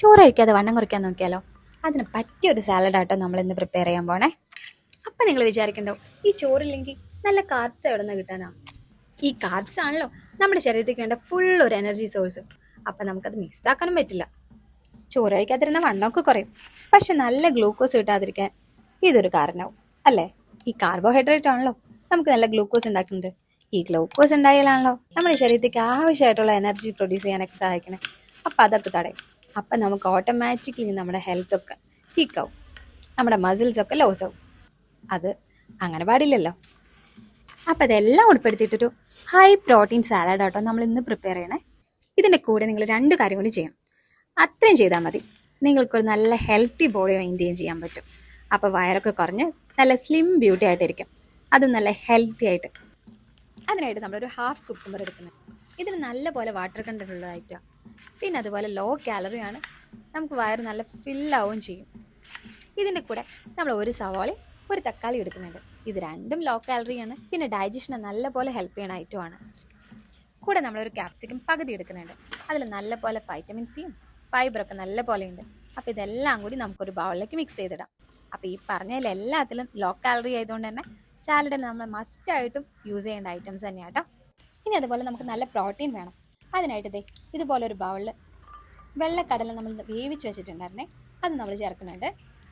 ചോറ് കഴിക്കാതെ വണ്ണം കുറയ്ക്കാൻ നോക്കിയാലോ? അതിന് പറ്റിയൊരു സാലഡാട്ടോ നമ്മൾ ഇന്ന് പ്രിപ്പയർ ചെയ്യാൻ പോണേ. അപ്പം നിങ്ങൾ വിചാരിക്കണ്ടോ, ഈ ചോറില്ലെങ്കിൽ നല്ല കാർബ്സ് എവിടെ നിന്ന് കിട്ടാനാ? ഈ കാർബ്സ് ആണല്ലോ നമ്മുടെ ശരീരത്തിൽ വേണ്ട ഫുൾ ഒരു എനർജി സോഴ്സ്. അപ്പം നമുക്കത് മിക്സ് ആക്കാനും പറ്റില്ല. ചോറ് കഴിക്കാതിരുന്ന വണ്ണമൊക്കെ കുറയും, പക്ഷെ നല്ല ഗ്ലൂക്കോസ് കിട്ടാതിരിക്കാൻ ഇതൊരു കാരണമാവും അല്ലേ? ഈ കാർബോഹൈഡ്രേറ്റ് ആണല്ലോ നമുക്ക് നല്ല ഗ്ലൂക്കോസ് ഉണ്ടാക്കുന്നുണ്ട്. ഈ ഗ്ലൂക്കോസ് ഉണ്ടായാലാണല്ലോ നമ്മുടെ ശരീരത്തേക്ക് ആവശ്യമായിട്ടുള്ള എനർജി പ്രൊഡ്യൂസ് ചെയ്യാനൊക്കെ സഹായിക്കണേ. അപ്പം അതൊക്കെ തടയും. അപ്പം നമുക്ക് ഓട്ടോമാറ്റിക്കലി നമ്മുടെ ഹെൽത്തൊക്കെ വീക്കാവും, നമ്മുടെ മസിൽസൊക്കെ ലോസ് ആവും. അത് അങ്ങനെ പാടില്ലല്ലോ. അപ്പം അതെല്ലാം ഉൾപ്പെടുത്തിയിട്ടൊരു ഹൈ പ്രോട്ടീൻ സാലഡ് ആട്ടോ നമ്മൾ ഇന്ന് പ്രിപ്പയർ ചെയ്യണേ. ഇതിൻ്റെ കൂടെ നിങ്ങൾ രണ്ട് കാര്യം കൂടി ചെയ്യണം. അത്രയും ചെയ്താൽ മതി, നിങ്ങൾക്കൊരു നല്ല ഹെൽത്തി ബോഡി മെയിൻറ്റെയിൻ ചെയ്യാൻ പറ്റും. അപ്പോൾ വയറൊക്കെ കുറഞ്ഞ് നല്ല സ്ലിം ബ്യൂട്ടി ആയിട്ടിരിക്കും, അതും നല്ല ഹെൽത്തി ആയിട്ട്. അതിനായിട്ട് നമ്മളൊരു ഹാഫ് കുക്കുംബർ എടുക്കുന്നത്. ഇതിന് നല്ല പോലെ വാട്ടർ കണ്ടന്റ് ഉള്ളതായിട്ടാണ്. പിന്നെ അതുപോലെ ലോ കാലറിയാണ്, നമുക്ക് വയറ് നല്ല ഫില്ലാവുകയും ചെയ്യും. ഇതിൻ്റെ കൂടെ നമ്മൾ ഒരു സവാള ഒരു തക്കാളി എടുക്കുന്നുണ്ട്. ഇത് രണ്ടും ലോ കാലറിയാണ്, പിന്നെ ഡൈജഷനെ നല്ല പോലെ ഹെൽപ്പ് ചെയ്യണ ഐറ്റമാണ്. കൂടെ നമ്മളൊരു ക്യാപ്സിക്കം പകുതി എടുക്കുന്നുണ്ട്. അതിൽ നല്ല പോലെ വൈറ്റമിൻ സിയും ഫൈബറൊക്കെ നല്ല പോലെ ഉണ്ട്. അപ്പോൾ ഇതെല്ലാം കൂടി നമുക്കൊരു ബൗളിലേക്ക് മിക്സ് ചെയ്തിടാം. അപ്പോൾ ഈ പറഞ്ഞതിൽ എല്ലാത്തിലും ലോ കാലറി ആയതുകൊണ്ട് തന്നെ സാലഡിൽ നമ്മൾ മസ്റ്റായിട്ടും യൂസ് ചെയ്യേണ്ട ഐറ്റംസ് തന്നെയാണ് കേട്ടോ. ഇനി അതുപോലെ നമുക്ക് നല്ല പ്രോട്ടീൻ വേണം. അതിനായിട്ട് ഇതുപോലെ ഒരു ബൗളിൽ വെള്ളക്കടല നമ്മൾ വേവിച്ച് വെച്ചിട്ടുണ്ടായിരുന്നേ, അത് നമ്മൾ ചേർക്കുന്നുണ്ട്.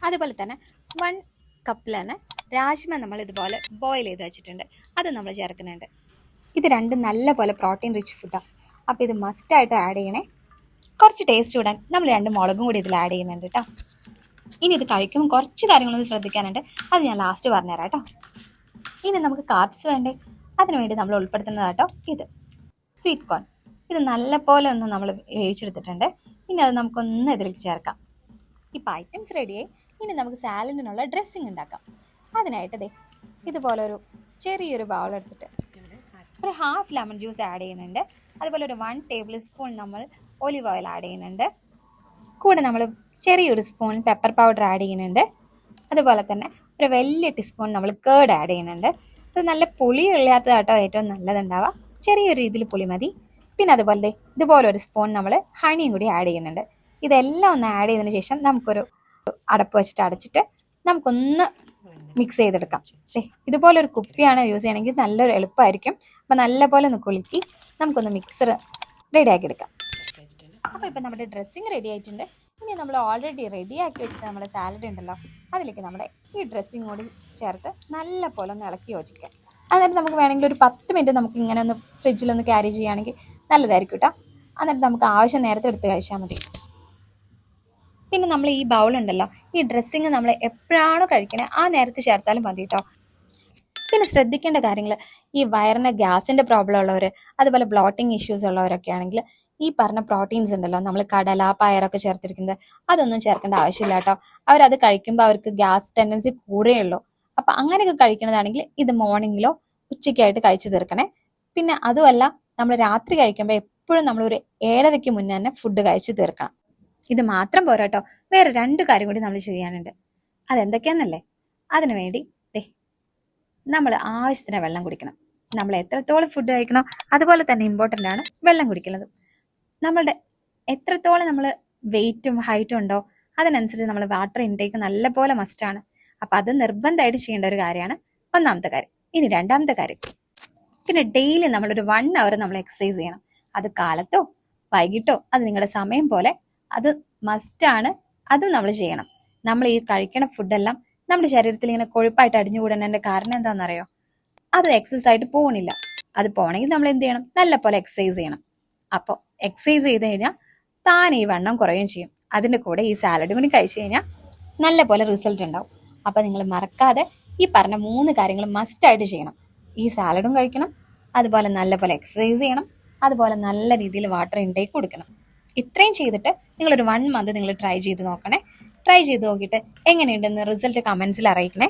അതുപോലെ തന്നെ 1 കപ്പിൽ തന്നെ രാജ്മ നമ്മൾ ഇതുപോലെ ബോയിൽ ചെയ്ത് വെച്ചിട്ടുണ്ട്, അത് നമ്മൾ ചേർക്കുന്നുണ്ട്. ഇത് രണ്ടും നല്ല പോലെ പ്രോട്ടീൻ റിച്ച് ഫുഡാണ്. അപ്പോൾ ഇത് മസ്റ്റായിട്ട് ആഡ് ചെയ്യണേ. കുറച്ച് ടേസ്റ്റ് വിടാൻ നമ്മൾ 2 മുളകും കൂടി ഇതിൽ ആഡ് ചെയ്യുന്നുണ്ട് കേട്ടോ. ഇനി ഇത് കഴിക്കുമ്പോൾ കുറച്ച് കാര്യങ്ങളൊന്നും ശ്രദ്ധിക്കാനുണ്ട്, അത് ഞാൻ ലാസ്റ്റ് പറഞ്ഞുതരാം കേട്ടോ. ഇനി നമുക്ക് കാർബ്സ് വേണ്ടേ, അതിന് വേണ്ടി നമ്മൾ ഉൾപ്പെടുത്തുന്നത് കേട്ടോ ഇത് സ്വീറ്റ് കോൺ. ഇത് നല്ല പോലെ ഒന്ന് നമ്മൾ വേവിച്ചെടുത്തിട്ടുണ്ട്. ഇനി അത് നമുക്കൊന്ന് ഇതിലേക്ക് ചേർക്കാം. ഇപ്പോൾ ഐറ്റംസ് റെഡിയായി. ഇനി നമുക്ക് സാലഡിനുള്ള ഡ്രസ്സിങ് ഉണ്ടാക്കാം. അതിനായിട്ട് ഇതുപോലെ ചെറിയൊരു ബൗൾ എടുത്തിട്ട് ഒരു ഹാഫ് ലെമൺ ജ്യൂസ് ആഡ് ചെയ്യുന്നുണ്ട്. അതുപോലെ ഒരു 1 ടേബിൾ സ്പൂൺ നമ്മൾ ഒലിവ് ഓയിൽ ആഡ് ചെയ്യുന്നുണ്ട്. കൂടെ നമ്മൾ ചെറിയൊരു സ്പൂൺ പെപ്പർ പൗഡർ ആഡ് ചെയ്യുന്നുണ്ട്. അതുപോലെ തന്നെ ഒരു വലിയ ടീസ്പൂൺ നമ്മൾ കേർഡ് ആഡ് ചെയ്യുന്നുണ്ട്. ഇത് നല്ല പുളി ഇല്ലാത്തതാട്ടോ ഏറ്റവും നല്ലതുണ്ടാവുക, ചെറിയൊരു രീതിയിൽ പുളി മതി. പിന്നെ അതുപോലെ ഇതുപോലെ ഒരു സ്പൂൺ നമ്മൾ ഹണിയും കൂടി ആഡ് ചെയ്യുന്നുണ്ട്. ഇതെല്ലാം ഒന്ന് ആഡ് ചെയ്തതിന് ശേഷം നമുക്കൊരു അടപ്പ് വെച്ചിട്ട് അടച്ചിട്ട് നമുക്കൊന്ന് മിക്സ് ചെയ്തെടുക്കാം. ഇതുപോലെ ഒരു കുപ്പിയാണ് യൂസ് ചെയ്യണമെങ്കിൽ നല്ലൊരു എളുപ്പമായിരിക്കും. അപ്പം നല്ലപോലെ ഒന്ന് കുലുക്കി നമുക്കൊന്ന് മിക്സർ റെഡിയാക്കി എടുക്കാം. അപ്പോൾ ഇപ്പം നമ്മുടെ ഡ്രസ്സിങ് റെഡി ആയിട്ടുണ്ട്. ഇനി നമ്മൾ ഓൾറെഡി റെഡിയാക്കി വെച്ചിട്ട് നമ്മുടെ സാലഡ് ഉണ്ടല്ലോ, അതിലേക്ക് നമ്മുടെ ഈ ഡ്രസ്സിങ് കൂടി ചേർത്ത് നല്ല പോലെ ഒന്ന് ഇളക്കി യോജിക്കാം. എന്നിട്ട് നമുക്ക് വേണമെങ്കിൽ ഒരു 10 മിനിറ്റ് നമുക്ക് ഇങ്ങനെ ഒന്ന് ഫ്രിഡ്ജിലൊന്ന് ക്യാരി ചെയ്യുകയാണെങ്കിൽ നല്ലതായിരിക്കും കേട്ടോ. എന്നിട്ട് നമുക്ക് ആവശ്യം നേരത്തെ എടുത്ത് കഴിച്ചാൽ മതി. പിന്നെ നമ്മൾ ഈ ബൗളുണ്ടല്ലോ, ഈ ഡ്രസ്സിങ് നമ്മൾ എപ്പോഴാണോ കഴിക്കണേ ആ നേരത്തെ ചേർത്താലും മതി കേട്ടോ. പിന്നെ ശ്രദ്ധിക്കേണ്ട കാര്യങ്ങൾ, ഈ വയറിന് ഗ്യാസിൻ്റെ പ്രോബ്ലം ഉള്ളവർ, അതുപോലെ ബ്ലോട്ടിങ് ഇഷ്യൂസ് ഉള്ളവരൊക്കെ ആണെങ്കിൽ ഈ പറഞ്ഞ പ്രോട്ടീൻസ് ഉണ്ടല്ലോ, നമ്മൾ കടല പയറൊക്കെ ചേർത്തിരിക്കുന്നത്, അതൊന്നും ചേർക്കേണ്ട ആവശ്യമില്ല കേട്ടോ. അവരത് കഴിക്കുമ്പോൾ അവർക്ക് ഗ്യാസ് ടെൻഡൻസി കൂടുകയുള്ളൂ. അപ്പം അങ്ങനെയൊക്കെ കഴിക്കുന്നതാണെങ്കിൽ ഇത് മോർണിംഗിലോ ഉച്ചയ്ക്കായിട്ട് കഴിച്ചു തീർക്കണേ. പിന്നെ അതുമല്ല, നമ്മൾ രാത്രി കഴിക്കുമ്പോൾ എപ്പോഴും നമ്മളൊരു 7:30 മുന്നേ തന്നെ ഫുഡ് കഴിച്ചു തീർക്കണം. ഇത് മാത്രം പോരാ കേട്ടോ, വേറെ 2 കാര്യം കൂടി നമ്മൾ ചെയ്യാനുണ്ട്. അതെന്തൊക്കെയാണെന്നല്ലേ? അതിനു വേണ്ടി നമ്മൾ ആവശ്യത്തിന് വെള്ളം കുടിക്കണം. നമ്മൾ എത്രത്തോളം ഫുഡ് കഴിക്കണോ അതുപോലെ തന്നെ ഇമ്പോർട്ടൻ്റ് ആണ് വെള്ളം കുടിക്കുന്നത്. നമ്മളുടെ എത്രത്തോളം നമ്മൾ വെയിറ്റും ഹൈറ്റും ഉണ്ടോ അതിനനുസരിച്ച് നമ്മൾ വാട്ടർ ഇൻടേക്ക് നല്ല പോലെ മസ്റ്റാണ്. അപ്പം അത് നിർബന്ധമായിട്ട് ചെയ്യേണ്ട ഒരു കാര്യമാണ്, ഒന്നാമത്തെ കാര്യം. ഇനി രണ്ടാമത്തെ കാര്യം, പിന്നെ ഡെയിലി നമ്മളൊരു 1 അവർ നമ്മൾ എക്സസൈസ് ചെയ്യണം. അത് കാലത്തോ വൈകിട്ടോ അത് നിങ്ങളുടെ സമയം പോലെ, അത് മസ്റ്റാണ്. അതും നമ്മൾ ചെയ്യണം. നമ്മൾ ഈ കഴിക്കണ ഫുഡെല്ലാം നമ്മുടെ ശരീരത്തിൽ ഇങ്ങനെ കൊഴുപ്പായിട്ട് അടിഞ്ഞുകൂടുന്നതിൻ്റെ കാരണം എന്താണെന്നറിയോ? അത് എക്സസൈസ് ആയിട്ട് പോകണില്ല. അത് പോകണമെങ്കിൽ നമ്മൾ എന്ത് ചെയ്യണം? നല്ല പോലെ എക്സസൈസ് ചെയ്യണം. അപ്പോൾ എക്സസൈസ് ചെയ്ത് കഴിഞ്ഞാൽ താൻ ഈ വണ്ണം കുറയുകയും ചെയ്യും. അതിൻ്റെ കൂടെ ഈ സാലഡും കൂടി കഴിച്ചു കഴിഞ്ഞാൽ നല്ല പോലെ റിസൾട്ട് ഉണ്ടാവും. അപ്പോൾ നിങ്ങൾ മറക്കാതെ ഈ പറഞ്ഞ 3 കാര്യങ്ങൾ മസ്റ്റായിട്ട് ചെയ്യണം. ഈ സാലഡും കഴിക്കണം, അതുപോലെ നല്ല പോലെ എക്സസൈസ് ചെയ്യണം, അതുപോലെ നല്ല രീതിയിൽ വാട്ടർ ഇൻടേക്ക് കൊടുക്കണം. ഇത്രയും ചെയ്തിട്ട് നിങ്ങളൊരു 1 മന്ത് നിങ്ങൾ ട്രൈ ചെയ്ത് നോക്കണേ. ട്രൈ ചെയ്ത് നോക്കിയിട്ട് എങ്ങനെയുണ്ടെന്ന് റിസൾട്ട് കമൻസിൽ അറിയിക്കണേ.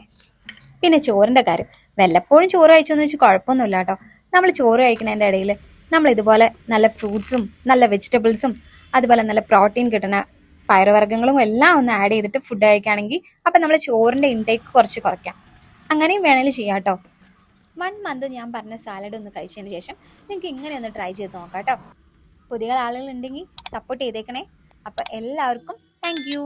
പിന്നെ ചോറിൻ്റെ കാര്യം, വല്ലപ്പോഴും ചോറ് കഴിച്ചെന്ന് വെച്ചാൽ കുഴപ്പമൊന്നുമില്ല കേട്ടോ. നമ്മൾ ചോറ് കഴിക്കുന്നതിൻ്റെ ഇടയിൽ നമ്മൾ ഇതുപോലെ നല്ല ഫ്രൂട്ട്സും നല്ല വെജിറ്റബിൾസും അതുപോലെ നല്ല പ്രോട്ടീൻ കിട്ടുന്ന പയറുവർഗ്ഗങ്ങളും എല്ലാം ഒന്ന് ആഡ് ചെയ്തിട്ട് ഫുഡ് കഴിക്കുകയാണെങ്കിൽ അപ്പം നമ്മൾ ചോറിൻ്റെ ഇൻടേക്ക് കുറച്ച് കുറയ്ക്കാം. അങ്ങനെയും വേണമെങ്കിൽ ചെയ്യാം കേട്ടോ. 1 മന്ത് ഞാൻ പറഞ്ഞ സാലഡ് ഒന്ന് കഴിച്ചതിന് ശേഷം നിങ്ങൾക്ക് ഇങ്ങനെ ഒന്ന് ട്രൈ ചെയ്ത് നോക്കാം കേട്ടോ. പുതിയ ആളുകളുണ്ടെങ്കിൽ സപ്പോർട്ട് ചെയ്തേക്കണേ. അപ്പോൾ എല്ലാവർക്കും താങ്ക് യു.